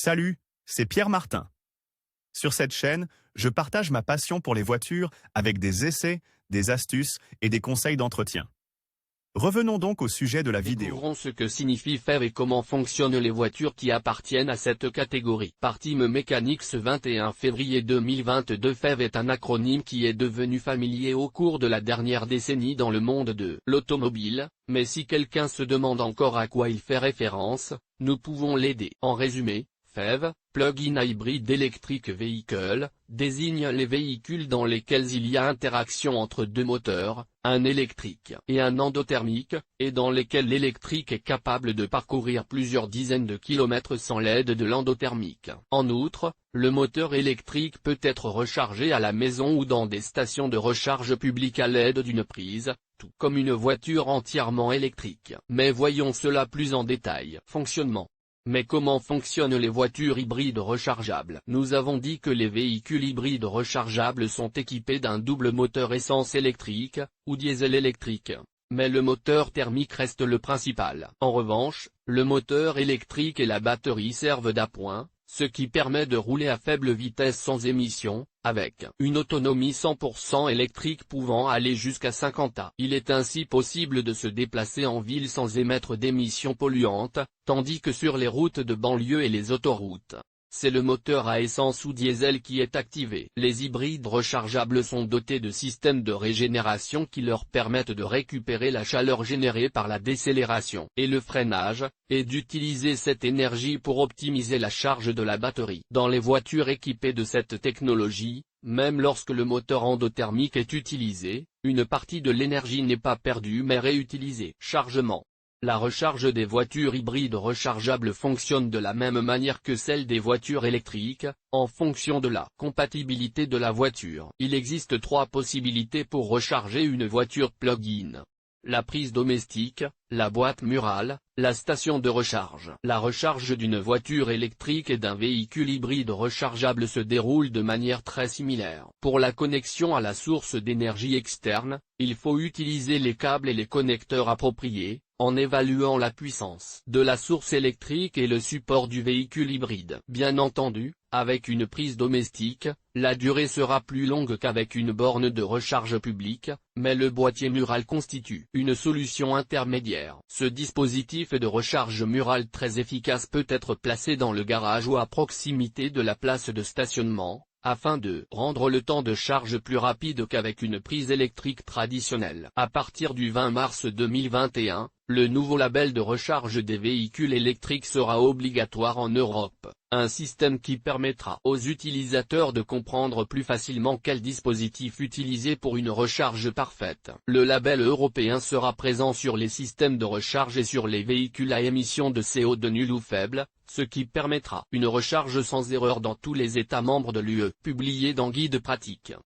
Salut, c'est Pierre Martin. Sur cette chaîne, je partage ma passion pour les voitures avec des essais, des astuces et des conseils d'entretien. Revenons donc au sujet de la vidéo. Découvrons ce que signifie FEV et comment fonctionnent les voitures qui appartiennent à cette catégorie. Partim Mechanics 21 février 2022. FEV est un acronyme qui est devenu familier au cours de la dernière décennie dans le monde de l'automobile, mais si quelqu'un se demande encore à quoi il fait référence, nous pouvons l'aider. En résumé, FEV, Plug-in Hybrid Electric Vehicle, désigne les véhicules dans lesquels il y a interaction entre deux moteurs, un électrique et un endothermique, et dans lesquels l'électrique est capable de parcourir plusieurs dizaines de kilomètres sans l'aide de l'endothermique. En outre, le moteur électrique peut être rechargé à la maison ou dans des stations de recharge publiques à l'aide d'une prise, tout comme une voiture entièrement électrique. Mais voyons cela plus en détail. Fonctionnement. Mais comment fonctionnent les voitures hybrides rechargeables? Nous avons dit que les véhicules hybrides rechargeables sont équipés d'un double moteur essence électrique, ou diesel électrique. Mais le moteur thermique reste le principal. En revanche, le moteur électrique et la batterie servent d'appoint, ce qui permet de rouler à faible vitesse sans émission, avec une autonomie 100% électrique pouvant aller jusqu'à 50 A. Il est ainsi possible de se déplacer en ville sans émettre d'émissions polluantes, tandis que sur les routes de banlieue et les autoroutes, c'est le moteur à essence ou diesel qui est activé. Les hybrides rechargeables sont dotés de systèmes de régénération qui leur permettent de récupérer la chaleur générée par la décélération et le freinage, et d'utiliser cette énergie pour optimiser la charge de la batterie. Dans les voitures équipées de cette technologie, même lorsque le moteur endothermique est utilisé, une partie de l'énergie n'est pas perdue mais réutilisée. Chargement. La recharge des voitures hybrides rechargeables fonctionne de la même manière que celle des voitures électriques, en fonction de la compatibilité de la voiture. Il existe trois possibilités pour recharger une voiture plug-in. La prise domestique, la boîte murale, la station de recharge. La recharge d'une voiture électrique et d'un véhicule hybride rechargeable se déroule de manière très similaire. Pour la connexion à la source d'énergie externe, il faut utiliser les câbles et les connecteurs appropriés, en évaluant la puissance de la source électrique et le support du véhicule hybride. Bien entendu, avec une prise domestique, la durée sera plus longue qu'avec une borne de recharge publique, mais le boîtier mural constitue une solution intermédiaire. Ce dispositif de recharge murale très efficace peut être placé dans le garage ou à proximité de la place de stationnement, afin de rendre le temps de charge plus rapide qu'avec une prise électrique traditionnelle. À partir du 20 mars 2021, le nouveau label de recharge des véhicules électriques sera obligatoire en Europe, un système qui permettra aux utilisateurs de comprendre plus facilement quel dispositif utiliser pour une recharge parfaite. Le label européen sera présent sur les systèmes de recharge et sur les véhicules à émissions de CO2 nulles ou faibles, ce qui permettra une recharge sans erreur dans tous les États membres de l'UE, publié dans Guide pratique.